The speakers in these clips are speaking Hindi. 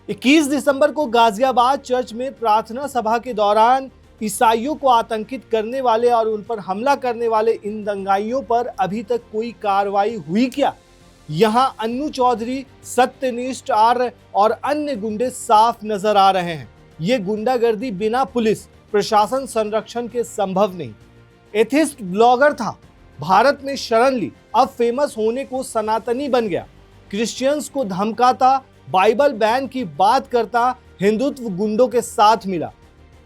21 दिसंबर को गाजियाबाद चर्च में प्रार्थना सभा के दौरान ईसाइयों को आतंकित करने वाले और उन पर हमला करने वाले इन दंगाइयों पर अभी तक कोई कार्रवाई हुई क्या? यहां अन्नू चौधरी, सत्यनिष्ठ आर्य और अन्य गुंडे साफ नजर आ रहे हैं। ये गुंडागर्दी बिना पुलिस प्रशासन संरक्षण के संभव नहीं। एथिस्ट ब्लॉगर था, भारत में शरण ली, अब फेमस होने को सनातनी बन गया, क्रिश्चियंस को धमकाता, बाइबल बैन की बात करता, हिंदुत्व गुंडों के साथ मिला।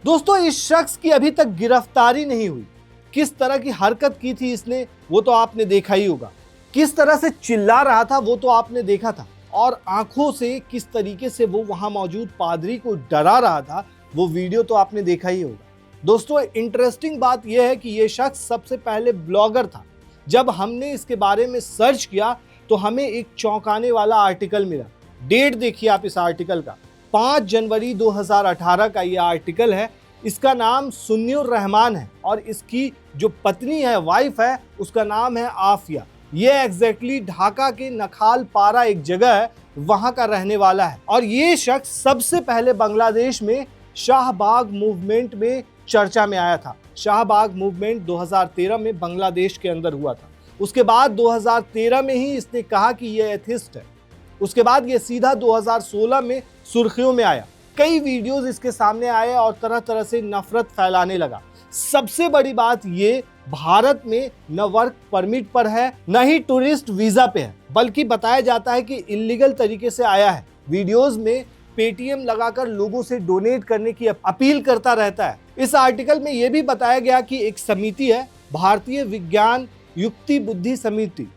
दोस्तों, इस शख्स की अभी तक गिरफ्तारी नहीं हुई। किस तरह की हरकत की थी इसने, वो तो आपने देखा ही होगा। किस तरह से चिल्ला रहा था वो तो आपने देखा था, और आंखों से किस तरीके से वो वहां मौजूद पादरी को डरा रहा था वो वीडियो तो आपने देखा ही होगा। दोस्तों, इंटरेस्टिंग बात यह है कि यह शख्स सबसे पहले ब्लॉगर था। जब हमने इसके बारे में सर्च किया तो हमें एक चौंकाने वाला आर्टिकल मिला। डेट देखिए आप इस आर्टिकल का, 5 जनवरी 2018 का यह आर्टिकल है। इसका नाम सुन्नियुर रहमान है और इसकी जो पत्नी है, वाइफ है, उसका नाम है आफिया। ये एग्जैक्टली ढाका के नखाल पारा एक जगह है, वहां का रहने वाला है। और ये शख्स सबसे पहले बांग्लादेश में शाहबाग मूवमेंट में चर्चा में आया था। शाहबाग मूवमेंट 2013 में बांग्लादेश के अंदर हुआ था। उसके बाद 2013 में ही इसने कहा कि ये एथिस्ट है। उसके बाद ये सीधा 2016 में सुर्खियों में आया। कई वीडियोस इसके सामने आए और तरह तरह से नफरत फैलाने लगा। सबसे बड़ी बात ये, भारत में न वर्क परमिट पर है, न ही टूरिस्ट वीजा पे है, बल्कि बताया जाता है कि इलीगल तरीके से आया है। वीडियोस में पेटीएम लगाकर लोगों से डोनेट करने की अपील करता रहता है। इस आर्टिकल में यह भी बताया गया कि एक समिति है, भारतीय विज्ञान युक्ति बुद्धि समिति।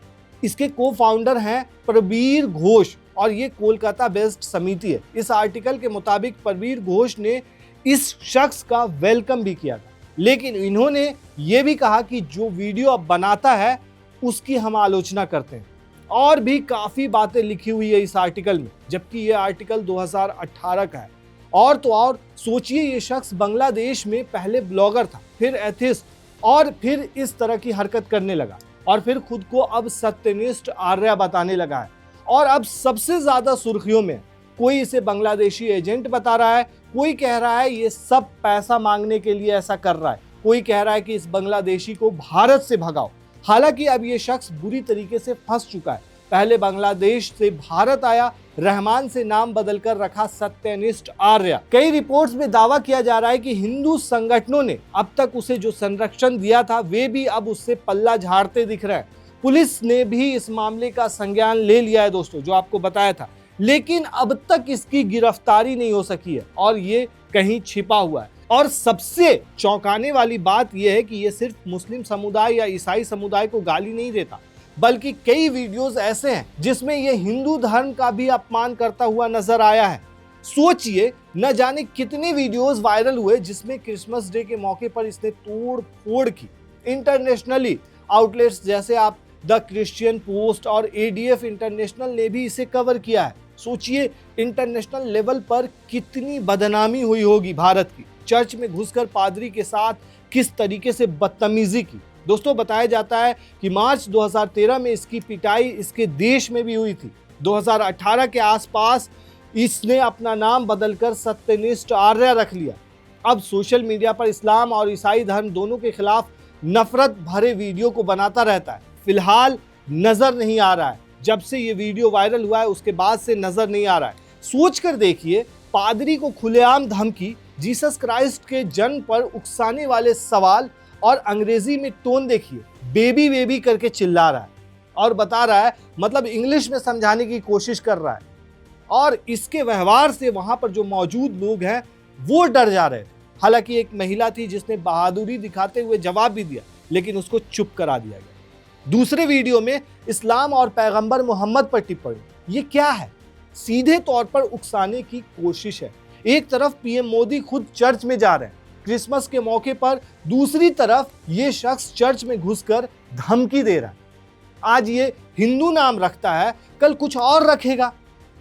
इसके को फाउंडर हैं प्रबीर घोष और ये कोलकाता बेस्ड समिति है। इस आर्टिकल के मुताबिक प्रबीर घोष ने इस शख्स का वेलकम भी किया था, लेकिन इन्होंने ये भी कहा कि जो वीडियो अब बनाता है उसकी हम आलोचना करते हैं। और भी काफ़ी बातें लिखी हुई है इस आर्टिकल में, जबकि ये आर्टिकल 2018 का है। और तो और सोचिए, ये शख्स बांग्लादेश में पहले ब्लॉगर था, फिर एथिस्ट, और फिर इस तरह की हरकत करने लगा, और फिर खुद को अब सत्यनिष्ठ आर्य बताने लगा है। और अब सबसे ज़्यादा सुर्खियों में कोई इसे बांग्लादेशी एजेंट बता रहा है, कोई कह रहा है ये सब पैसा मांगने के लिए ऐसा कर रहा है, कोई कह रहा है कि इस बांग्लादेशी को भारत से भगाओ। हालांकि अब ये शख्स बुरी तरीके से फंस चुका है। पहले बांग्लादेश से भारत आया, रहमान से नाम बदलकर रखा सत्यनिष्ठ आर्य। कई रिपोर्ट्स में दावा किया जा रहा है कि हिंदू संगठनों ने अब तक उसे जो संरक्षण दिया था वे भी अब उससे पल्ला झाड़ते दिख रहे हैं। पुलिस ने भी इस मामले का संज्ञान ले लिया है दोस्तों, जो आपको बताया था, लेकिन अब तक इसकी गिरफ्तारी नहीं हो सकी है और ये कहीं छिपा हुआ है। और सबसे चौंकाने वाली बात यह है कि ये सिर्फ मुस्लिम समुदाय या ईसाई समुदाय को गाली नहीं देता, बल्कि कई वीडियोस ऐसे हैं जिसमें ये हिंदू धर्म का भी अपमान करता हुआ नजर आया है। सोचिए, न जाने कितने वीडियोस वायरल हुए जिसमें क्रिसमस डे के मौके पर इसने तोड़ फोड़ की। इंटरनेशनली आउटलेट्स जैसे आप द क्रिश्चियन पोस्ट और एडीएफ इंटरनेशनल ने भी इसे कवर किया है। सोचिए, इंटरनेशनल लेवल पर कितनी बदनामी हुई होगी भारत की। चर्च में घुसकर पादरी के साथ किस तरीके से बदतमीजी की। दोस्तों, बताया जाता है कि मार्च 2013 में इसकी पिटाई इसके देश में भी हुई थी। 2018 के आसपास इसने अपना नाम बदलकर सत्यनिष्ठ आर्य रख लिया। अब सोशल मीडिया पर इस्लाम और ईसाई धर्म दोनों के खिलाफ नफरत भरे वीडियो को बनाता रहता है। फिलहाल नजर नहीं आ रहा है, जब से ये वीडियो वायरल हुआ है उसके बाद से नजर नहीं आ रहा है। सोच कर देखिए, पादरी को खुलेआम धमकी, जीसस क्राइस्ट के जन्म पर उकसाने वाले सवाल, और अंग्रेजी में टोन देखिए, बेबी बेबी करके चिल्ला रहा है और बता रहा है, मतलब इंग्लिश में समझाने की कोशिश कर रहा है। और इसके व्यवहार से वहां पर जो मौजूद लोग हैं वो डर जा रहे थे। हालांकि एक महिला थी जिसने बहादुरी दिखाते हुए जवाब भी दिया, लेकिन उसको चुप करा दिया गया। दूसरे वीडियो में इस्लाम और पैगंबर मोहम्मद पर टिप्पणी। ये क्या है? सीधे तौर पर उकसाने की कोशिश है। एक तरफ पीएम मोदी खुद चर्च में जा रहे हैं क्रिसमस के मौके पर, दूसरी तरफ ये शख्स चर्च में घुसकर धमकी दे रहा है। आज ये हिंदू नाम रखता है, कल कुछ और रखेगा।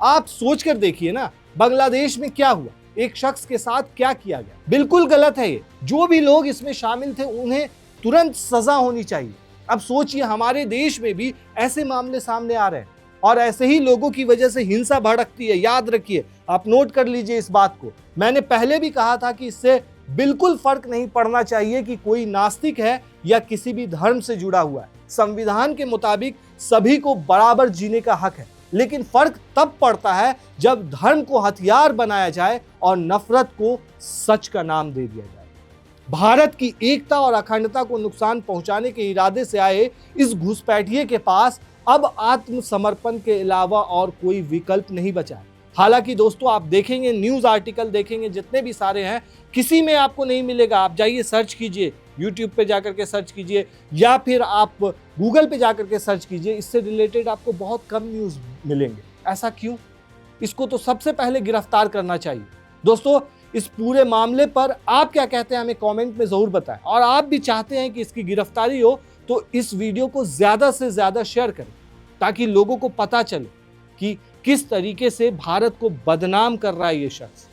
आप सोच कर देखिए ना, बांग्लादेश में क्या हुआ, एक शख्स के साथ क्या किया गया। बिल्कुल गलत है ये। जो भी लोग इसमें शामिल थे उन्हें तुरंत सजा होनी चाहिए। अब सोचिए, हमारे देश में भी ऐसे मामले सामने आ रहे हैं। और ऐसे ही लोगों की वजह से हिंसा भड़कती है। याद रखिए, आप नोट कर लीजिए इस बात को। मैंने पहले भी कहा था कि इससे बिल्कुल फर्क नहीं पड़ना चाहिए कि कोई नास्तिक है या किसी भी धर्म से जुड़ा हुआ है। संविधान के मुताबिक सभी को बराबर जीने का हक है, लेकिन फर्क तब पड़ता है जब धर्म को हथियार बनाया जाए और नफरत को सच का नाम दे दिया जाए। भारत की एकता और अखंडता को नुकसान पहुंचाने के इरादे से आए इस घुसपैठिए के पास अब आत्मसमर्पण के अलावा और कोई विकल्प नहीं बचा है। हालांकि दोस्तों, आप देखेंगे, न्यूज आर्टिकल देखेंगे जितने भी सारे हैं, किसी में आपको नहीं मिलेगा। आप जाइए, सर्च कीजिए, यूट्यूब पे जाकर के सर्च कीजिए या फिर आप गूगल पे जाकर के सर्च कीजिए, इससे रिलेटेड आपको बहुत कम न्यूज मिलेंगे। ऐसा क्यों? इसको तो सबसे पहले गिरफ्तार करना चाहिए। दोस्तों, इस पूरे मामले पर आप क्या कहते हैं हमें कमेंट में जरूर बताएं। और आप भी चाहते हैं कि इसकी गिरफ्तारी हो तो इस वीडियो को ज्यादा से ज्यादा शेयर करें, ताकि लोगों को पता चले कि किस तरीके से भारत को बदनाम कर रहा है ये शख्स।